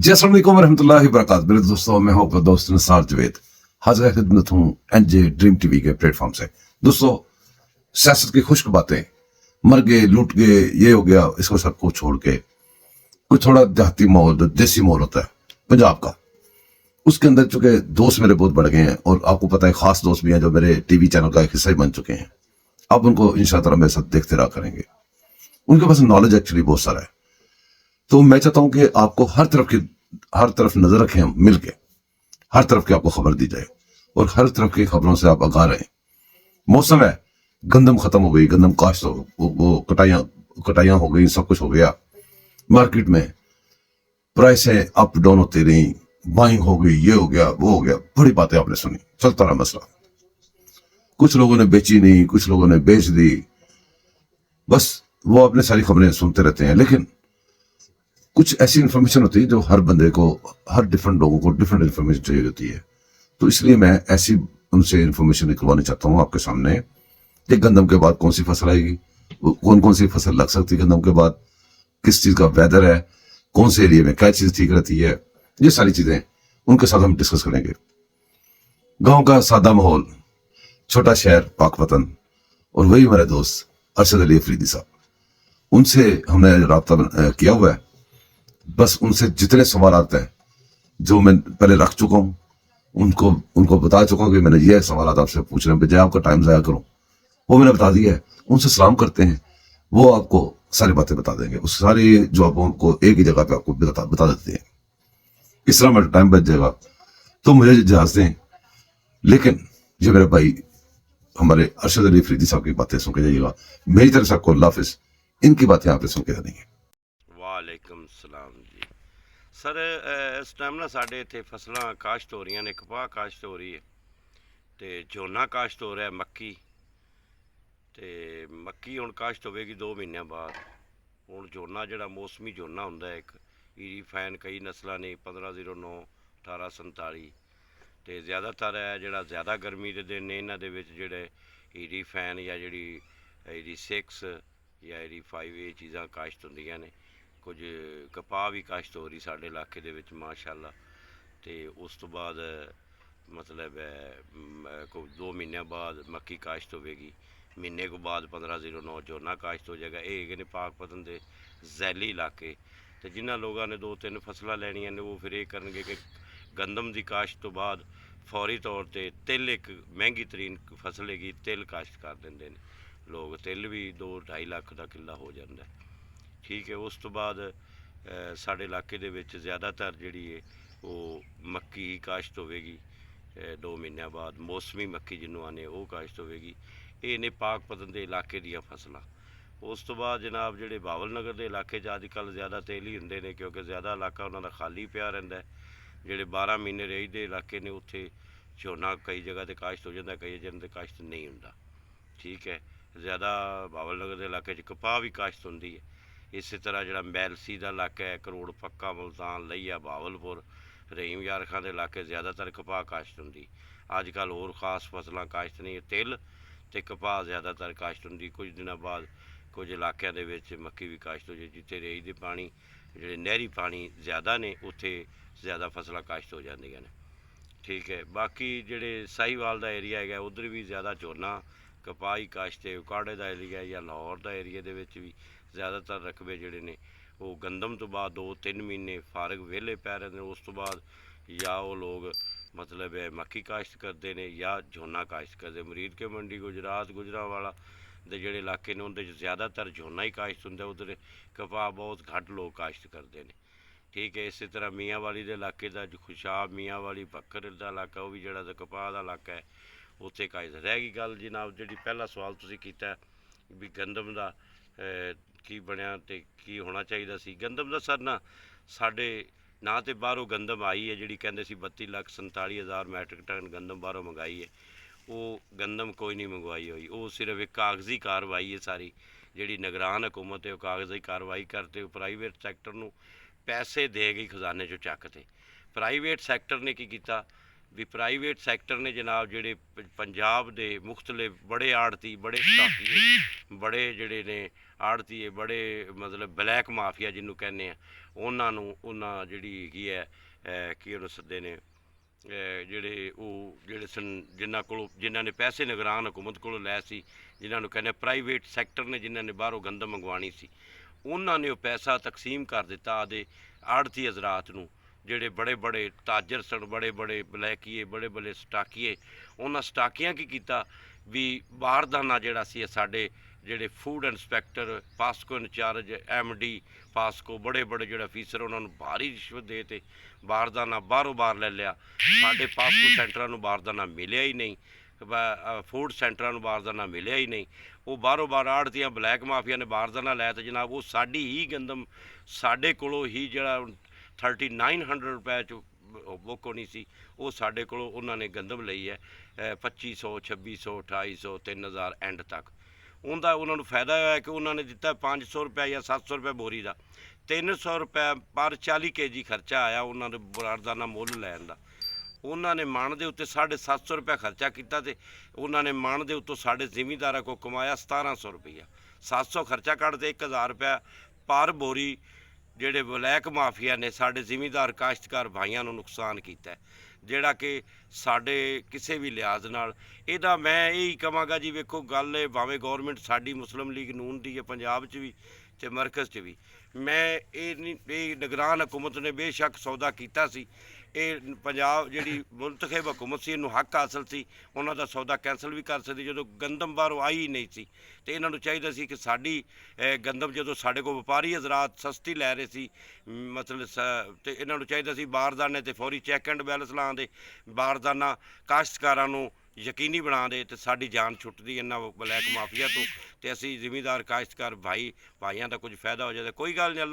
जी अस्सलाम वालेकुम रहमतुल्लाहि व बरकातहू। मेरे दोस्तों, मैं हूं आपका दोस्त नसार जवेद, हाजिर है खिदमत हूं एनजे ड्रीम टीवी के प्लेटफॉर्म से। दोस्तों, सियासत की खुश्क बातें, मर गए, लूट गए, ये हो गया, इसको सबको छोड़ के कुछ थोड़ा देहाती माहौल, जो देसी माहौल होता है पंजाब का, उसके अंदर चूंकि दोस्त मेरे बहुत बढ़ गए हैं और आपको पता है खास दोस्त भी हैं जो मेरे टीवी चैनल का एक हिस्सा ही बन चुके हैं। आप उनको इंशाअल्लाह मेरे साथ देखते रहा करेंगे। उनके पास नॉलेज एक्चुअली बहुत सारा है। तो मैं चाहता हूं कि आपको हर तरफ नजर रखें, हम मिलके हर तरफ की आपको खबर दी जाए और हर तरफ की खबरों से आप आगाह रहें। मौसम है, गंदम खत्म हो गई, गंदम काश्त हो, वो कटाइयां हो गई, सब कुछ हो गया। मार्केट में प्राइसें अप डाउन होती रही, बाइंग हो गई, ये हो गया, वो हो गया, बड़ी बातें आपने सुनी, चलता रहा मसला। कुछ लोगों ने बेची नहीं, कुछ लोगों ने बेच दी, बस वो अपने सारी खबरें सुनते रहते हैं। लेकिन कुछ ऐसी इन्फॉर्मेशन होती है जो हर बंदे को, हर डिफरेंट लोगों को डिफरेंट इन्फॉर्मेशन चाहिए होती है। तो इसलिए मैं ऐसी उनसे इन्फॉर्मेशन निकलवानी चाहता हूँ आपके सामने कि गंदम के बाद कौन सी फसल आएगी, कौन कौन सी फसल लग सकती है गंदम के बाद, किस चीज का वेदर है, कौन से एरिया में क्या चीज ठीक रहती है, ये सारी चीजें उनके साथ हम डिस्कस करेंगे। गांव का सादा माहौल, छोटा शहर पाकपतन, और वही हमारे दोस्त अरशद अली अफरीदी साहब, उनसे हमने राब्ता किया हुआ है। बस उनसे जितने सवाल आते हैं जो मैं पहले रख चुका हूं, उनको उनको बता चुका हूं कि मैंने ये सवाल आपसे पूछने बजाय आपका टाइम जाया करूं, वो मैंने बता दिया है। उनसे सलाम करते हैं, वो आपको सारी बातें बता देंगे। उस सारी जवाबों को एक ही जगह पे आपको बता देते हैं। इस तरह मेरा टाइम बच जाएगा, तो मुझे इजाजत दें। लेकिन ये मेरे भाई हमारे अरशद अली अफरीदी साहब की बातें सुन के जाइएगा। मेरी तरफ से आपको अल्लाह हाफिज। इनकी बातें आपने सुन के जानी है। वालेकुम सलाम जी सर। इस टाइम ना साढ़े इत्थे फसलां काश्त हो रही ने, कपाह काश्त हो रही है तो झोना काश्त हो रहा है, मक्की। तो मक्की हुण काश्त होगी 2 महीनों बाद। हुण झोना जिहड़ा मौसमी झोना हुंदा है, एक ईरी फैन कई नस्लां ने, 1509, 1847, तो ज़्यादातर है जिहड़ा ज़्यादा गर्मी के दिन ने, इन्हां दे विच जिहड़े ईरी फैन या जिहड़ी ईरी 6 या ईरी 5 ये चीज़ां काश्त हुंदियां ने। कुछ कपाह भी काश्त हो रही साढ़े इलाके दे विच माशाअल्लाह। तो उस तो बाद मतलब कोई 2 महीनों बाद मक्की काश्त होगी, महीने को बाद 1509 झोना काश्त हो जाएगा। ये ने पाकपतन के जैली इलाके। तो जिन्होंने लोगों ने 2-3 फसलां लैनियां ने, वो फिर ये करनगे कि गंदम की काश्त तो बाद फौरी तौर पर तिल एक महंगी तरीन फसल हैगी, तिल काश्त कर देंगे लोग। तिल भी 2-2.5 लाख का किला हो जाता है। ठीक है, उस तो बाद साढ़े इलाके दे विच ज़्यादातर जिहड़ी है वो मक्की ही काश्त होगी। 2 महीनों बाद मौसमी मक्की जिन्हों आने वो काश्त होगी। ये ने पाकपतन के इलाके दियाँ फसलां। उस तो बाद जनाब जिहड़े बावल नगर के इलाके अजकल ज़्यादा तेल ही होंदे ने, क्योंकि ज़्यादा इलाका उन्होंने खाली पिया रहिंदा है। जिहड़े 12 महीने रहीदे इलाके ने, उत्थे झोना कई जगह ते काश्त हो जाता, कई जगह ते काश्त नहीं हुंदा। ठीक है, ज़्यादा बावल नगर के इलाके कपाह भी काश्त होंदी है। इस तरह जो मैलसी का इलाका है, करोड़ पक्का, मुल्तान, लईया, भावलपुर, रहीम यार खां के इलाके ज़्यादातर कपाह काश्त होंगी। अजकल होर खास फसलां काश्त नहीं, तिल तो कपाह ज़्यादातर काश्त होंगी। कुछ दिनों बाद कुछ इलाकों के मक्की भी काश्त हो जाए, जिथे रेई दे पानी, जो नहरी पानी ज़्यादा ने, उत्थे ज़्यादा फसलां काश्त हो जांदियां ने। ठीक है, बाकी जिहड़े साहीवाल का एरिया है उधर भी ज़्यादा झोना कपाह ही काश्त है। उकाड़े का एरिया या लाहौर का एरिया दे विच भी ज़्यादातर रकबे जिहड़े ने वो गंदम तो बाद 2-3 महीने फारग वेले पै रहे हैं। उस तो बाद या वो लोग मतलब मक्की काश्त करते हैं या झोना काश्त करते। मरीद के मंडी, गुजरात, गुजरांवाला दे जिहड़े इलाके ने उनके ज़्यादातर झोना ही काश्त हुंदा, उधर कपाह बहुत घट लोग काश्त करते हैं। ठीक है, इस तरह मियांवाली के इलाके का जो खुशाब, मियांवाली, बकर का इलाका, वो भी जो कपाह का इलाका है, उत्थे काश्त रह गई। गल जनाब जी पहला सवाल तुसीं कीता भी गंदम का की बनया तो की होना चाहिए सी। गंदम का सर ना साढ़े ना तो बाहरों गंदम आई है जी कहते 32,47,000 मैट्रिक टन गंदम बाहरों मंगाई है। वो गंदम कोई नहीं मंगवाई हुई, वो सिर्फ एक कागजी कार्रवाई है सारी। जी निगरान हुकूमत है वो कागजी कार्रवाई करते, प्राइवेट सैक्टर में पैसे दे गई खजाने चो चक के। प्राइवेट सैक्टर ने की किया, ਵੀ ਪ੍ਰਾਈਵੇਟ ਸੈਕਟਰ ਨੇ ਜਨਾਬ ਜਿਹੜੇ ਪੰਜਾਬ ਦੇ ਮੁਖਤਲਿਫ ਬੜੇ ਆੜਤੀ, ਬੜੇ ਸਟਾਕੀਏ, ਬੜੇ ਜਿਹੜੇ ਨੇ ਆੜਤੀਏ, ਬੜੇ ਮਤਲਬ ਬਲੈਕ ਮਾਫੀਆ ਜਿਹਨੂੰ ਕਹਿੰਦੇ ਆ, ਉਹਨਾਂ ਜਿਹੜੀ ਹੈਗੀ ਹੈ ਕੀ ਉਹਨੂੰ ਸੱਦੇ ਨੇ ਜਿਹੜੇ ਜਿਨ੍ਹਾਂ ਨੇ ਪੈਸੇ ਨਿਗਰਾਨ ਹਕੂਮਤ ਕੋਲੋਂ ਲੈ ਸੀ, ਜਿਨ੍ਹਾਂ ਨੂੰ ਕਹਿੰਦੇ ਪ੍ਰਾਈਵੇਟ ਸੈਕਟਰ ਨੇ, ਜਿਨ੍ਹਾਂ ਨੇ ਬਾਹਰੋਂ ਗੰਦਮ ਮੰਗਵਾਉਣੀ ਸੀ, ਉਹਨਾਂ ਨੇ ਉਹ ਪੈਸਾ ਤਕਸੀਮ ਕਰ ਦਿੱਤਾ ਆਦੇ ਆੜਤੀ ਹਜ਼ਰਾਤ ਨੂੰ, ਜਿਹੜੇ ਬੜੇ ਬੜੇ ਤਾਜਰ ਸਨ, ਬੜੇ ਬੜੇ ਬਲੈਕੀਏ, ਬੜੇ ਬੜੇ ਸਟਾਕੀਏ। ਉਹਨਾਂ ਸਟਾਕੀਆਂ ਕੀ ਕੀਤਾ ਵੀ ਬਾਰਦਾਨਾ ਜਿਹੜਾ ਸੀ ਸਾਡੇ ਜਿਹੜੇ food inspector, POCSO incharge, MD POCSO, ਬੜੇ ਬੜੇ ਜਿਹੜਾ ਅਫੀਸਰ, ਉਹਨਾਂ ਨੂੰ ਭਾਰੀ ਰਿਸ਼ਵਤ ਦੇ ਤੇ ਬਾਰਦਾਨਾ ਬਾਹਰੋਂ ਬਾਹਰ ਲੈ ਲਿਆ। ਸਾਡੇ ਪਾਸਕੋ ਸੈਂਟਰਾਂ ਨੂੰ ਬਾਰਦਾਨਾ ਮਿਲਿਆ ਹੀ ਨਹੀਂ, ਫੂਡ ਸੈਂਟਰਾਂ ਨੂੰ ਬਾਰਦਾਨਾ ਮਿਲਿਆ ਹੀ ਨਹੀਂ। ਉਹ ਬਾਹਰੋਂ ਬਾਹਰ ਆੜਤੀਆਂ ਬਲੈਕ ਮਾਫੀਆ ਨੇ ਬਾਰਦਾਨਾ ਲੈ ਤੇ ਜਨਾਬ ਉਹ ਸਾਡੀ ਹੀ ਗੰਦਮ ਸਾਡੇ ਕੋਲੋਂ ਹੀ ਜਿਹੜਾ 3900 ਰੁਪਏ 'ਚ ਬੁੱਕ ਹੋਣੀ ਸੀ, ਉਹ ਸਾਡੇ ਕੋਲੋਂ ਉਹਨਾਂ ਨੇ ਗੰਦਮ ਲਈ ਹੈ 2500, 2600, 2800, 3000 ਐਂਡ ਤੱਕ। ਉਹਨਾਂ ਨੂੰ ਫਾਇਦਾ ਹੋਇਆ ਕਿ ਉਹਨਾਂ ਨੇ ਦਿੱਤਾ 500 ਰੁਪਏ ਜਾਂ 700 ਰੁਪਏ ਬੋਰੀ ਦਾ, 300 ਰੁਪਏ ਪਰ 40 kg ਖਰਚਾ ਆਇਆ ਉਹਨਾਂ ਦੇ ਬਾਰਦਾਨਾ ਮੁੱਲ ਲੈਣ ਦਾ। ਉਹਨਾਂ ਨੇ ਮਣ ਦੇ ਉੱਤੇ 750 ਰੁਪਏ ਖਰਚਾ ਕੀਤਾ ਤੇ ਉਹਨਾਂ ਨੇ ਮਣ ਦੇ ਉੱਤੋਂ ਸਾਡੇ ਜ਼ਿਮੀਂਦਾਰਾਂ ਕੋਲ ਕਮਾਇਆ 1700 ਰੁਪਈਆ। 700 ਖਰਚਾ ਕੱਢ ਤੇ 1000 ਰੁਪਇਆ ਪਰ ਬੋਰੀ ਜਿਹੜੇ ਬਲੈਕ ਮਾਫੀਆ ਨੇ ਸਾਡੇ ਜ਼ਿਮੀਂਦਾਰ ਕਾਸ਼ਤਕਾਰ ਭਾਈਆਂ ਨੂੰ ਨੁਕਸਾਨ ਕੀਤਾ, ਜਿਹੜਾ ਕਿ ਸਾਡੇ ਕਿਸੇ ਵੀ ਲਿਹਾਜ਼ ਨਾਲ ਇਹਦਾ ਮੈਂ ਇਹੀ ਕਹਾਂਗਾ ਜੀ। ਵੇਖੋ ਗੱਲ ਇਹ ਭਾਵੇਂ ਗੌਰਮੈਂਟ ਸਾਡੀ ਮੁਸਲਿਮ ਲੀਗ ਨੂਨ ਦੀ ਹੈ ਪੰਜਾਬ 'ਚ ਵੀ ਤੇ ਮਰਕਜ਼ 'ਚ ਵੀ, ਮੈਂ ਇਹ ਨਿਗਰਾਨ ਹਕੂਮਤ ਨੇ ਬੇਸ਼ੱਕ ਸੌਦਾ ਕੀਤਾ ਸੀ, ਇਹ ਪੰਜਾਬ ਜਿਹੜੀ ਮੁੰਤਖਬ ਹਕੂਮਤ ਸੀ ਇਹਨੂੰ ਹੱਕ ਹਾਸਲ ਸੀ, ਉਹਨਾਂ ਦਾ ਸੌਦਾ ਕੈਂਸਲ ਵੀ ਕਰ ਸਕਦੀ ਜਦੋਂ ਗੰਦਮ ਬਾਹਰੋਂ ਆਈ ਹੀ ਨਹੀਂ ਸੀ। ਤੇ ਇਹਨਾਂ ਨੂੰ ਚਾਹੀਦਾ ਸੀ ਕਿ ਸਾਡੀ ਗੰਦਮ ਜਦੋਂ ਸਾਡੇ ਕੋਲ ਵਪਾਰੀ ਹਜ਼ਰਾਤ ਸਸਤੀ ਲੈ ਰਹੇ ਸੀ ਮਤਲਬ ਤੇ ਇਹਨਾਂ ਨੂੰ ਚਾਹੀਦਾ ਸੀ ਬਾਰਦਾਨੇ ਤੇ ਫੌਰੀ ਚੈੱਕ ਐਂਡ ਬੈਲੈਂਸ ਲਾਉਣ ਦੇ, ਬਾਰਦਾਨਾ ਕਾਸ਼ਤਕਾਰਾਂ ਨੂੰ ਯਕੀਨੀ ਬਣਾ ਦੇ ਤੇ ਸਾਡੀ ਜਾਨ ਛੁੱਟਦੀ ਇਹਨਾਂ ਬਲੈਕ ਮਾਫੀਆ ਤੋਂ, ਤੇ ਅਸੀਂ ਜ਼ਿਮੀਂਦਾਰ ਕਾਸ਼ਤਕਾਰ ਭਾਈਆਂ ਦਾ ਕੁਝ ਫਾਇਦਾ ਹੋ ਜਾਵੇ। ਕੋਈ ਗੱਲ ਨਹੀਂ, ਅੱਲਾ